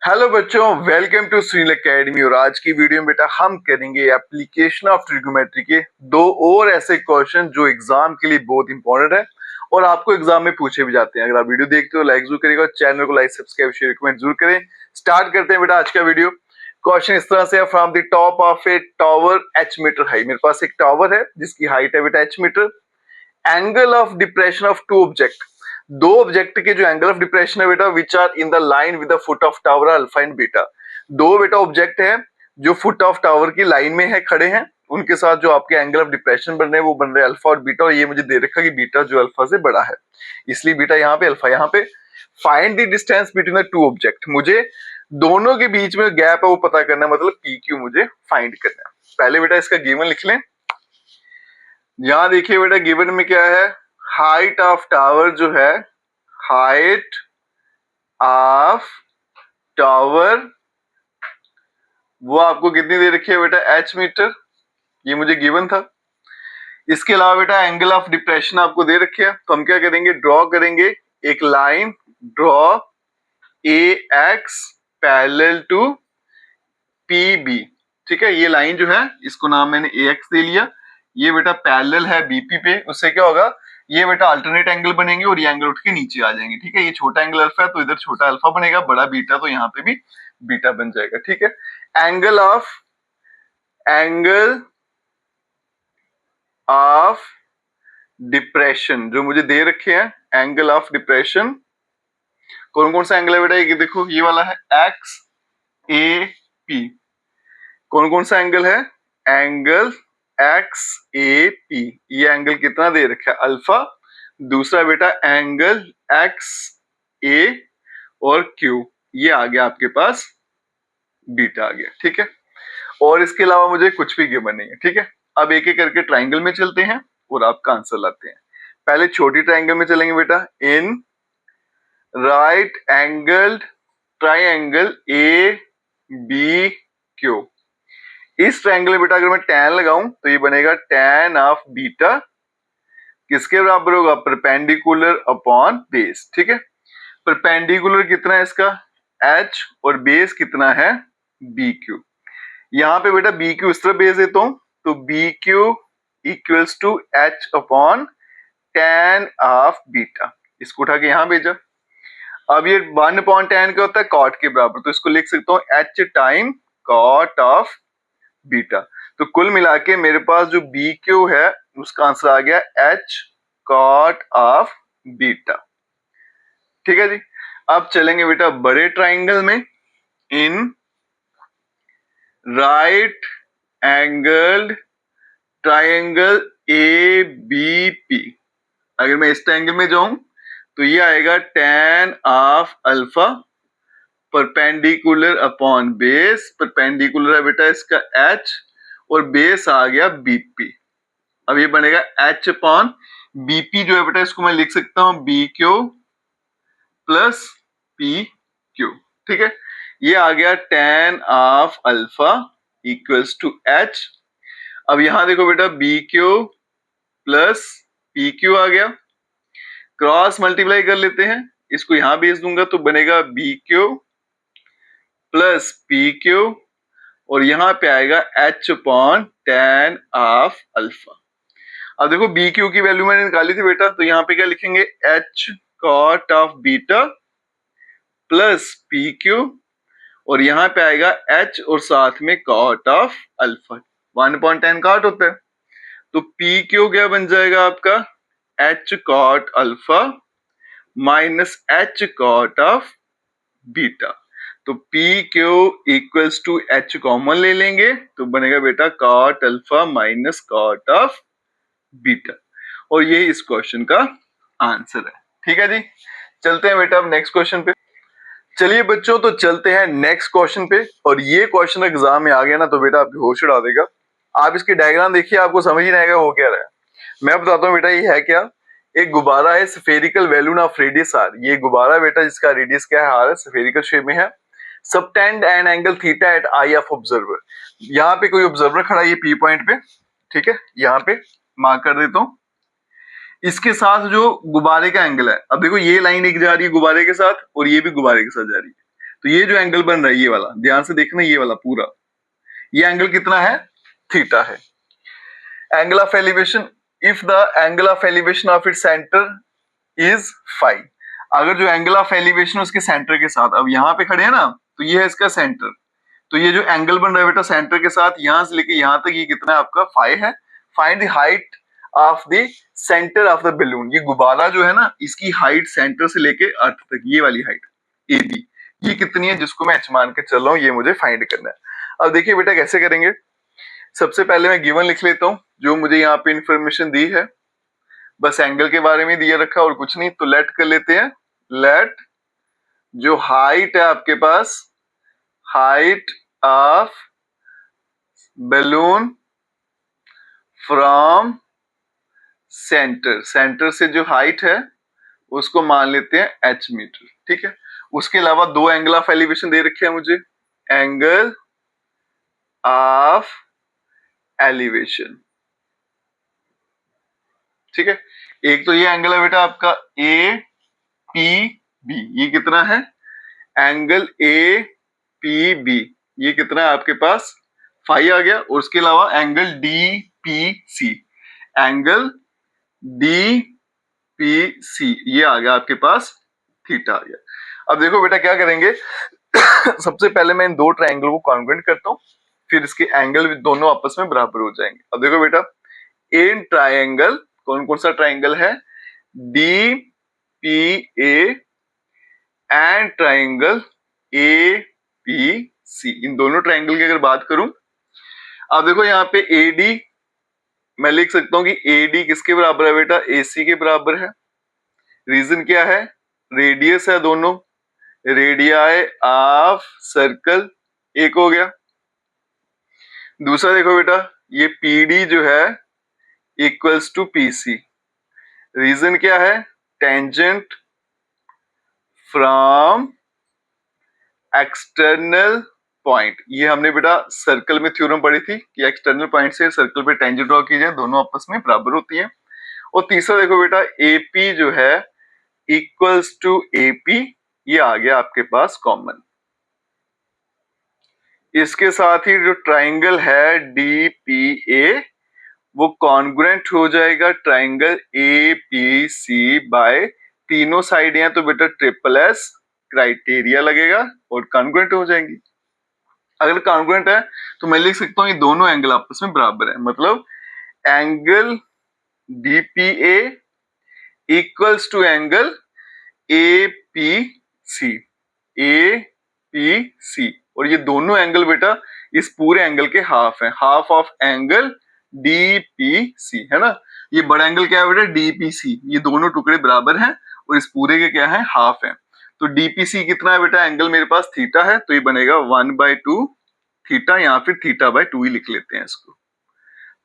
Hello बच्चों, welcome to Sunil academy. और आज की वीडियो में बेटा हम करेंगे एप्लीकेशन ऑफ ट्रिग्नोमेट्री के दो और ऐसे क्वेश्चन जो एग्जाम के लिए बहुत इंपॉर्टेंट है और आपको एग्जाम में पूछे भी जाते हैं। अगर आप वीडियो देखते हो लाइक जरूर करिएगा, चैनल को लाइक सब्सक्राइब शेयर कमेंट जरूर करें। स्टार्ट करते हैं बेटा आज का वीडियो। क्वेश्चन इस तरह से है, from the top of a tower h metre high. मेरे पास एक टावर है जिसकी हाइट है बेटा h metre. Angle of depression of two object, दो ऑब्जेक्ट के जो एंगल ऑफ डिप्रेशन है बेटा which are in the line with the foot of tower alpha and beta. दो बेटा ऑब्जेक्ट है जो फुट ऑफ टावर की लाइन में है, खड़े हैं, उनके साथ जो आपके एंगल ऑफ डिप्रेशन बन रहे हैं वो बन रहे हैं अल्फा और बीटा। और ये मुझे दे रखा कि बीटा जो अल्फा से बड़ा है, इसलिए बीटा यहाँ पे अल्फा यहाँ पे। Find the distance between the two object, मुझे दोनों के बीच में गैप है वो पता करना है, मतलब पी क्यू मुझे फाइंड करना है। पहले बेटा इसका गिवन लिख लें। यहां देखिए बेटा गिवन में क्या है, हाइट ऑफ टावर जो है, हाइट ऑफ टावर वो आपको कितनी दे रखी है बेटा h मीटर, ये मुझे गिवन था। इसके अलावा बेटा एंगल ऑफ डिप्रेशन आपको दे रखे है, तो हम क्या करेंगे, ड्रॉ करेंगे एक line, draw AX parallel to PB। ठीक है, ये लाइन जो है इसको नाम मैंने AX दे लिया, ये बेटा पैरेलल है BP पे। उससे क्या होगा, ये बेटा अल्टरनेट एंगल बनेंगे और ये एंगल उठ के नीचे आ जाएंगे। ठीक है, ये छोटा एंगल अल्फा है तो इधर छोटा अल्फा बनेगा, बड़ा बीटा तो यहाँ पे भी बीटा बन जाएगा। ठीक है, एंगल ऑफ डिप्रेशन जो मुझे दे रखे हैं, एंगल ऑफ डिप्रेशन कौन कौन सा एंगल है बेटा, ये देखो ये वाला है XAP। कौन कौन सा एंगल है, एंगल XAP। ये एंगल कितना दे रखा है, अल्फा। दूसरा बेटा एंगल XA और Q, ये आ गया आपके पास बीटा आ गया। ठीक है, और इसके अलावा मुझे कुछ भी गिवन नहीं है। ठीक है, अब एक एक करके ट्राइंगल में चलते हैं और आपका आंसर लाते हैं। पहले छोटी ट्राइंगल में चलेंगे बेटा, in right angled triangle ABQ। इस ट्रायंगल में बेटा अगर मैं tan लगाऊं तो ये बनेगा tan ऑफ बीटा, किसके बराबर होगा, परपेंडिकुलर अपॉन बेस। ठीक है, परपेंडिकुलर कितना है इसका h और बेस कितना है BQ। यहाँ पे बेटा BQ इस तरह भेज देता हूं तो BQ equals to h upon tan of beta. इसको उठा के यहाँ भेजा। अब ये 1 अपॉन tan क्या होता है, कॉट के बराबर, तो इसको लिख सकता हूँ h time cot of beta. तो कुल मिला के मेरे पास जो BQ है उसका आंसर आ गया h कॉट ऑफ बीटा। ठीक है जी, अब चलेंगे बेटा बड़े ट्राइंगल में, in right angled triangle ABP। अगर मैं इस ट्राइंगल में जाऊं तो ये आएगा tan of alpha perpendicular upon base. Perpendicular है बेटा इसका h और बेस आ गया BP। अब ये बनेगा h अपॉन BP जो है बेटा इसको मैं लिख सकता हूं BQ प्लस PQ। ठीक है, ये आ गया tan of alpha equals to h। अब यहां देखो बेटा BQ प्लस PQ आ गया, क्रॉस मल्टीप्लाई कर लेते हैं, इसको यहां भेज दूंगा तो बनेगा BQ प्लस PQ और यहां पे आएगा h upon tan of alpha. अब देखो BQ की वैल्यू मैंने निकाली थी बेटा, तो यहाँ पे क्या लिखेंगे, h cot of beta plus PQ और यहाँ पे आएगा h और साथ में cot of alpha. 1 upon tan cot होता है, तो PQ क्या बन जाएगा आपका, h cot alpha minus h cot of beta. तो PQ equals to h common ले लेंगे तो बनेगा बेटा cot alpha minus cot of beta, और ये इस क्वेश्चन का आंसर है। ठीक है जी, चलते हैं बेटा अब नेक्स्ट क्वेश्चन पे। चलिए बच्चों, तो चलते हैं नेक्स्ट क्वेश्चन पे। और ये क्वेश्चन एग्जाम में आ गया ना तो बेटा आपकी होश उड़ा देगा। आप इसके डायग्राम देखिए, आपको समझ ही नहीं आएगा हो क्या रहा है। मैं बताता हूँ बेटा ये है क्या, एक गुब्बारा है, spherical balloon of radius R. ये गुब्बारा बेटा जिसका रेडियस क्या है, आर है, स्फेरिकल शेप में है। Subtend an angle theta at eye of observer. यहाँ पे कोई ऑब्जर्वर खड़ा है ये P पॉइंट पे। ठीक है, यहाँ पे मार्क कर देता हूं। इसके साथ जो गुब्बारे का एंगल है, अब देखो ये लाइन एक जा रही है गुब्बारे के साथ और ये भी गुब्बारे के साथ जा रही है, तो ये जो एंगल बन रहा है ये वाला, ध्यान से देखना, ये वाला पूरा, ये एंगल कितना है, थीटा है। Angle of elevation, if the angle of elevation of its centre is phi, अगर जो एंगल ऑफ एलिवेशन उसके सेंटर के साथ, अब यहाँ पे खड़े हैं ना, तो ये है इसका सेंटर, तो ये जो एंगल बन रहा है बेटा सेंटर के साथ, यहां से लेके यहां तक, ये कितना है आपका फाई है। Find the height of the centre of the balloon, ये गुब्बारा जो है ना, इसकी हाइट सेंटर से लेके अर्थ तक, ये वाली हाइट ए बी, ये कितनी है, जिसको मैं h मान के चल रहा हूँ, ये मुझे फाइंड करना है। अब देखिए बेटा कैसे करेंगे, सबसे पहले मैं गिवन लिख लेता हूँ जो मुझे यहाँ पे इंफॉर्मेशन दी है, बस एंगल के बारे में दिया रखा और कुछ नहीं, तो लेट कर लेते हैं। लेट जो हाइट है आपके पास, height of balloon from center, center से जो हाइट है उसको मान लेते हैं h मीटर, ठीक है। उसके अलावा दो एंगल ऑफ एलिवेशन दे रखे हैं मुझे, एंगल ऑफ एलिवेशन, ठीक है। एक तो ये एंगल है बेटा आपका ए पी बी, ये कितना है, एंगल ए पी बी, ये कितना है आपके पास, फाई आ गया। और उसके अलावा angle D P C, angle D P C, ये आ गया आपके पास, थीटा आ गया। अब देखो बेटा क्या करेंगे सबसे पहले मैं इन दो ट्रायंगल को कॉन्ग्रुएंट करता हूँ, फिर इसके एंगल दोनों आपस में बराबर हो जाएंगे। अब देखो बेटा, इन ट्रायंगल, कौन कौन सा ट्रायंगल है, D P A and triangle A P C, इन दोनों ट्रायंगल की अगर बात करूं, अब देखो यहाँ पे ए डी, मैं लिख सकता हूं कि ए डी किसके बराबर है बेटा, ए सी के बराबर है। रीजन क्या है, रेडियस है दोनों, रेडियाई ऑफ सर्कल एक हो गया। दूसरा देखो बेटा, ये पी डी जो है equals to P C, reason क्या है, टेंजेंट फ्रॉम एक्सटर्नल पॉइंट, ये हमने बेटा सर्कल में थ्योरम पढ़ी थी कि एक्सटर्नल पॉइंट से सर्कल पे टेंजेंट ड्रॉ की जाए, दोनों आपस में बराबर होती है। और तीसरा देखो बेटा, एपी जो है इक्वल्स टू एपी, ये आ गया आपके पास कॉमन। इसके साथ ही जो ट्राइंगल है डीपीए वो कॉन्ग्रुएंट हो जाएगा ट्राइंगल एपीसी बाय, तीनों साइड हैं तो बेटा ट्रिपल एस क्राइटेरिया लगेगा और कॉन्ग्रुएंट हो जाएंगी। अगर कॉन्ग्रुएंट है तो मैं लिख सकता हूं ये दोनों एंगल आपस में बराबर है, मतलब angle DPA equals to angle APC, APC, और ये दोनों एंगल बेटा इस पूरे एंगल के हाफ है, हाफ ऑफ एंगल डीपीसी है ना। ये बड़ा एंगल क्या है बेटा, डीपीसी, ये दोनों टुकड़े बराबर हैं और इस पूरे के क्या है, हाफ है। तो डीपीसी कितना है बेटा, एंगल मेरे पास थीटा है, तो ये बनेगा 1/2 थीटा, या फिर थीटा बाय 2 ही लिख लेते हैं इसको।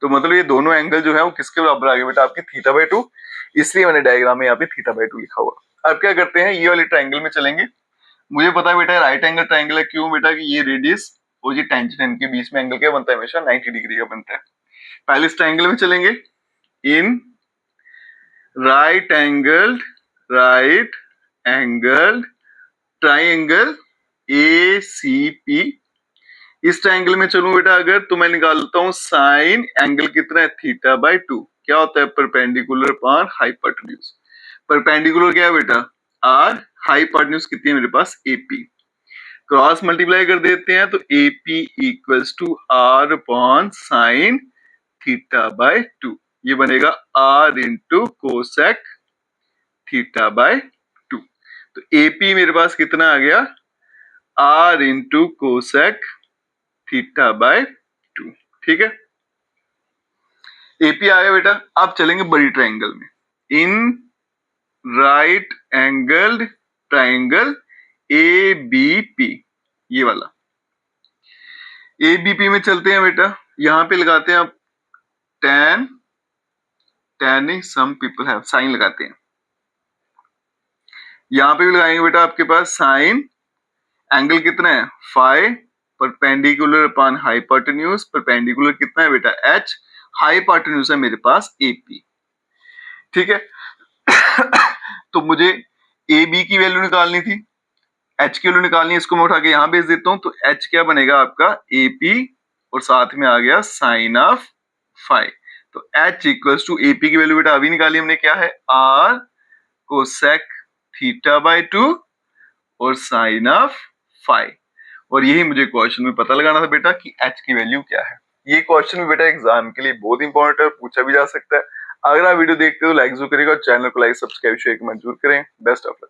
तो मतलब ये दोनों एंगल जो है वो किसके बराबर आ गए बेटा, आपके थीटा बाय 2, इसलिए मैंने डायग्राम में यहाँ पे थीटा बाय 2 लिखा हुआ। अब क्या करते हैं, ये वाले ट्राइंगल में चलेंगे। मुझे पता है बेटा राइट एंगल ट्राइंगल है, क्यों बेटा, कि ये रेडियस और ये टेंजेंट, इनके बीच में एंगल क्या बनता है, हमेशा 90 डिग्री का बनता है। पहले इस ट्राइंगल में चलेंगे, in right angle triangle ACP, इस ट्राइंगल में चलूं बेटा अगर, तो मैं निकालता हूं साइन एंगल कितना है, थीटा बाय 2, क्या होता है, परपेंडिकुलर अपॉन हाइपोटेन्यूज। परपेंडिकुलर क्या है बेटा, आर, हाइपोटेन्यूज कितनी है मेरे पास, AP, क्रॉस मल्टीप्लाई कर देते हैं तो AP equals to R upon sine theta by 2, ये बनेगा R into cosec theta by 2। तो AP मेरे पास कितना आ गया, R into cosec theta by 2, ठीक है। AP आ गया बेटा। अब चलेंगे बड़ी ट्राइंगल में, in right angled triangle ABP, ये वाला ABP में चलते हैं बेटा। यहां पे लगाते हैं आप tan, नहीं, सम पीपल हैव साइन लगाते हैं, यहां पे भी लगाएंगे बेटा आपके पास साइन, एंगल कितना है, phi, perpendicular upon hypotenuse, perpendicular कितना है बेटा, H, हाइपोटेन्यूज है मेरे पास AP, ठीक है। तो मुझे AB की वैल्यू निकालनी थी, एच की वैल्यू निकालनी है, इसको मैं उठा के यहाँ भेज देता हूँ, तो एच क्या बनेगा आपका एपी और साथ में आ गया साइन ऑफ फाई। तो एच इक्वल्स टू एपी की वैल्यू बेटा अभी निकाली हमने, क्या है आर कोसेक थीटा बाय 2 और साइन ऑफ फाई। और यही मुझे क्वेश्चन में पता लगाना था बेटा कि एच की वैल्यू क्या है। ये क्वेश्चन भी बेटा एग्जाम के लिए बहुत इंपॉर्टेंट है, पूछा भी जा सकता है। अगर आप वीडियो देखते हो लाइक जरूर करेगा और चैनल को लाइक सब्सक्राइब शेयर कमेंट जरूर करें। Best of luck.